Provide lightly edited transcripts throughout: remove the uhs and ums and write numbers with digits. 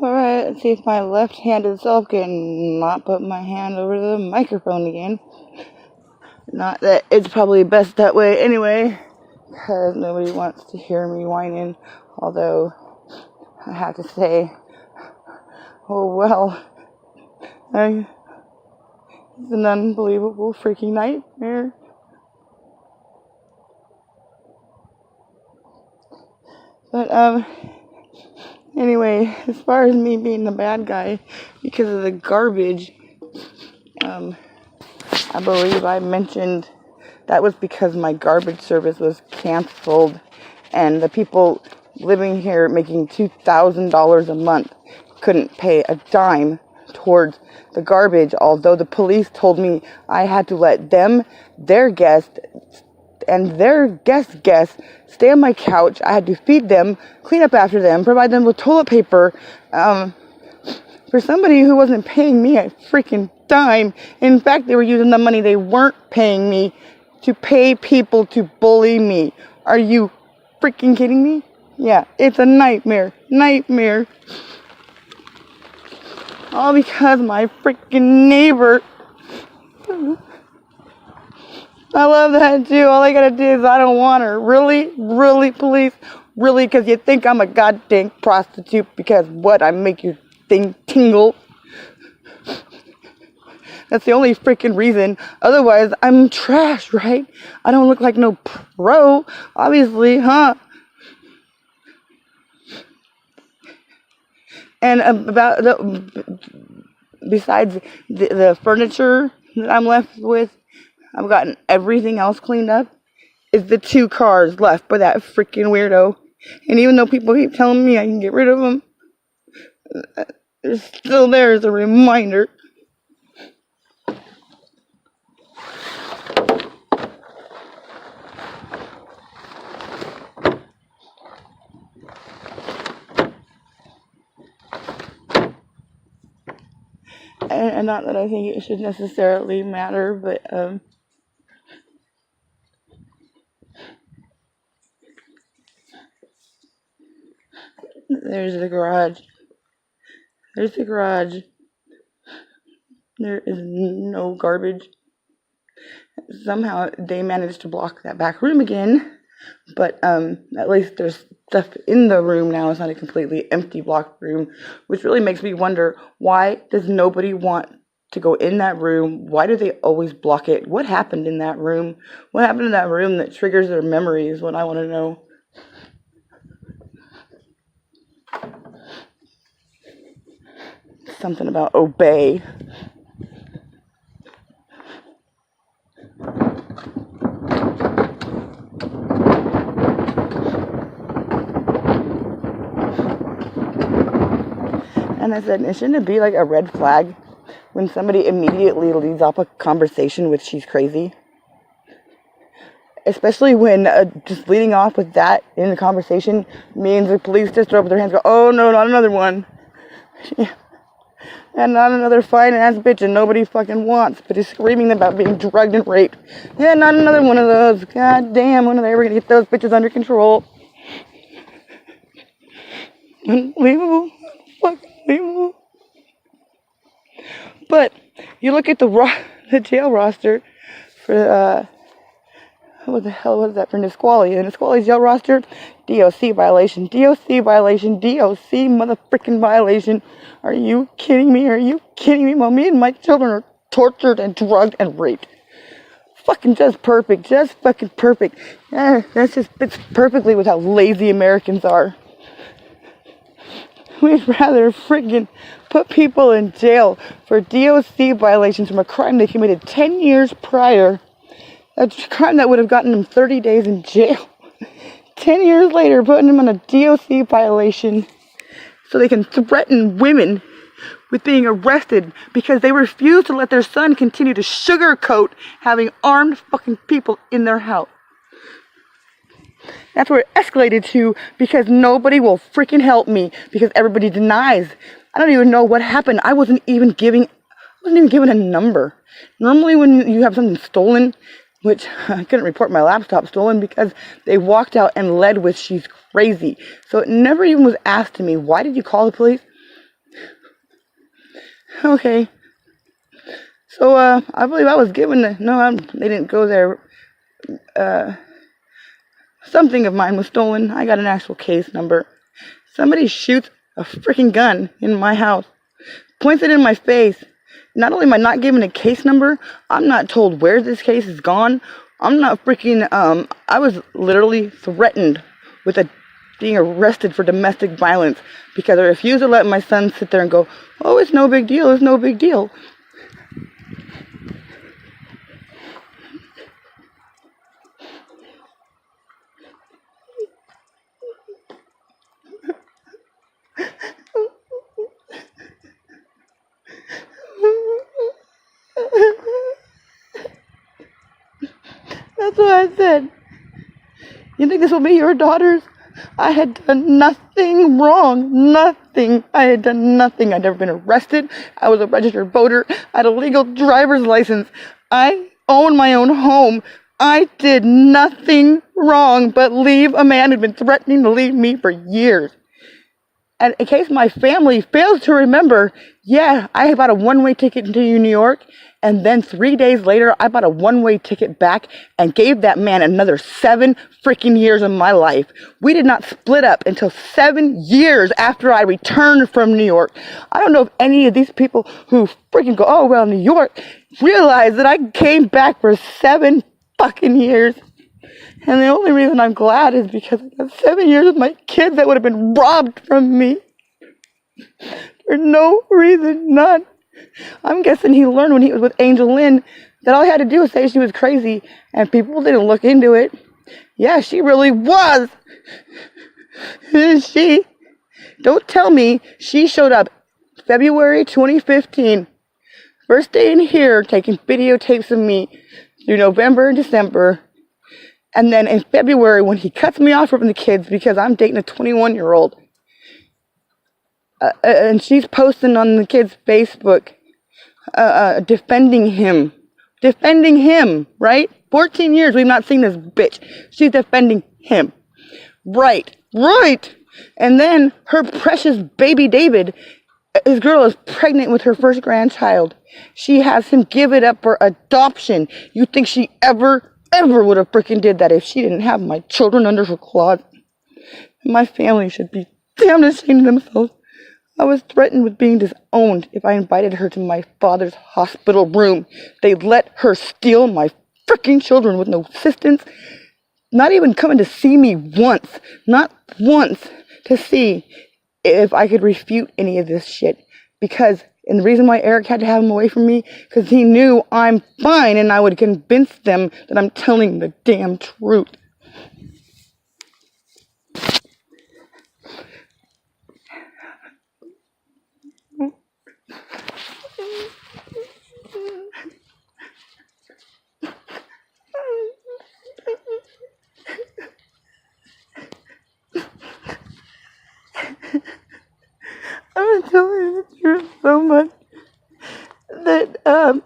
Alright, let's see if my left-handed self can not put my hand over the microphone again. Not that it's probably best that way anyway, because nobody wants to hear me whining. Although, I have to say, oh well, it's an unbelievable freaking nightmare. But, anyway, as far as me being the bad guy because of the garbage, I believe I mentioned that was because my garbage service was canceled and the people living here making $2,000 a month couldn't pay a dime towards the garbage, although the police told me I had to let them, their guests, and their guests stay on my couch. I had to feed them, clean up after them, provide them with toilet paper. For somebody who wasn't paying me a freaking dime. In fact, they were using the money they weren't paying me to pay people to bully me. Are you freaking kidding me? Yeah, it's a nightmare. Nightmare. All because my freaking neighbor. I love that too. All I gotta do is I don't want her. Really? Really, police? Really? Because you think I'm a goddamn prostitute because what? I make your thing tingle? That's the only freaking reason. Otherwise, I'm trash, right? I don't look like no pro, obviously, huh? And besides the furniture that I'm left with, I've gotten everything else cleaned up, is the 2 cars left by that freaking weirdo. And even though people keep telling me I can get rid of them, they're still there as a reminder. And not that I think it should necessarily matter, but there's the garage. There's the garage. There is no garbage. Somehow they managed to block that back room again, but at least there's stuff in the room now. It's not a completely empty blocked room, which really makes me wonder, why does nobody want to go in that room? Why do they always block it? What happened in that room? What happened in that room that triggers their memories? What I want to know. Something about obey. And I said, shouldn't it be like a red flag when somebody immediately leads off a conversation with she's crazy? Especially when just leading off with that in the conversation means the police just throw up their hands and go, oh no, not another one. And not another fine-ass bitch and nobody fucking wants, but is screaming about being drugged and raped. Yeah, not another one of those. God damn, when are they ever going to get those bitches under control? Unbelievable. Fucking unbelievable. But you look at the jail roster for, what the hell was that for Nisqually? The Nisqually jail roster, DOC violation, DOC violation, DOC motherfucking violation. Are you kidding me? Are you kidding me? Well, me and my children are tortured and drugged and raped. Fucking just perfect. Just fucking perfect. Yeah, that's just fits perfectly with how lazy Americans are. We'd rather freaking put people in jail for DOC violations from a crime they committed 10 years prior. A crime that would have gotten them 30 days in jail. 10 years later, putting them on a DOC violation so they can threaten women with being arrested because they refuse to let their son continue to sugarcoat having armed fucking people in their house. That's where it escalated to because nobody will freaking help me because everybody denies. I don't even know what happened. I wasn't even given a number. Normally when you have something stolen, which I couldn't report my laptop stolen because they walked out and led with she's crazy. So it never even was asked to me, why did you call the police? Okay. So, I believe I was given they didn't go there. Something of mine was stolen. I got an actual case number. Somebody shoots a freaking gun in my house, points it in my face. Not only am I not given a case number, I'm not told where this case is gone. I'm not freaking, I was literally threatened with being arrested for domestic violence because I refused to let my son sit there and go, oh, it's no big deal, it's no big deal. That's what I said. You think this will be your daughters? I had done nothing wrong. Nothing. I had done nothing. I'd never been arrested. I was a registered voter. I had a legal driver's license. I own my own home. I did nothing wrong but leave a man who'd been threatening to leave me for years. And in case my family fails to remember, yeah, I bought a one-way ticket to New York, and then 3 days later, I bought a one-way ticket back and gave that man another 7 freaking years of my life. We did not split up until 7 years after I returned from New York. I don't know if any of these people who freaking go, oh, well, New York, realize that I came back for 7 fucking years. And the only reason I'm glad is because I got 7 years of my kids that would have been robbed from me. For no reason, none. I'm guessing he learned when he was with Angel Lynn that all he had to do was say she was crazy, and people didn't look into it. Yeah, she really was. Don't tell me she showed up February 2015, first day in here, taking videotapes of me through November and December. And then in February, when he cuts me off from the kids because I'm dating a 21-year-old, and she's posting on the kid's Facebook, defending him, right? 14 years we've not seen this bitch. She's defending him. Right. And then her precious baby David, his girl is pregnant with her first grandchild. She has him give it up for adoption. You think she ever would have freaking did that if she didn't have my children under her claws? My family should be damn ashamed of themselves. I was threatened with being disowned if I invited her to my father's hospital room. They let her steal my freaking children with no assistance. Not even coming to see me once. Not once to see if I could refute any of this shit. And the reason why Eric had to have him away from me, because he knew I'm fine and I would convince them that I'm telling the damn truth. I'm telling the truth so much that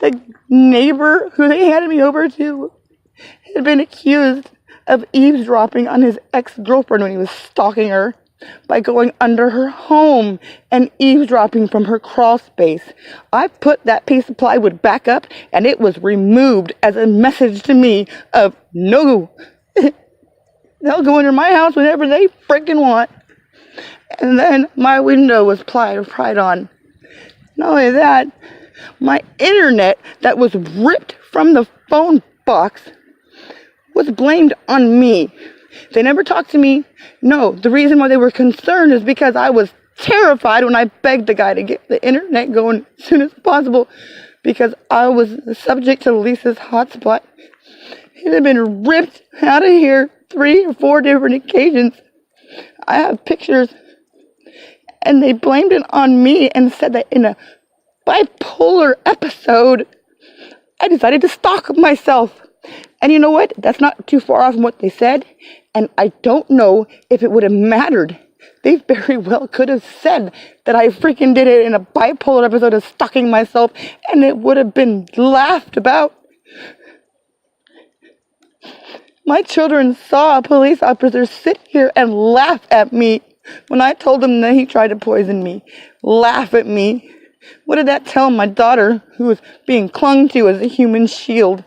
the neighbor who they handed me over to had been accused of eavesdropping on his ex-girlfriend when he was stalking her by going under her home and eavesdropping from her crawl space. I put that piece of plywood back up and it was removed as a message to me of no. They'll go into my house whenever they freaking want. And then my window was pried on. Not only that, my internet that was ripped from the phone box was blamed on me. They never talked to me. No, the reason why they were concerned is because I was terrified when I begged the guy to get the internet going as soon as possible because I was subject to Lisa's hotspot. It had been ripped out of here 3 or 4 different occasions. I have pictures. And they blamed it on me and said that in a bipolar episode, I decided to stalk myself. And you know what? That's not too far off from what they said. And I don't know if it would have mattered. They very well could have said that I freaking did it in a bipolar episode of stalking myself, and it would have been laughed about. My children saw a police officer sit here and laugh at me when I told him that he tried to poison me. Laugh at me. What did that tell my daughter, who was being clung to as a human shield?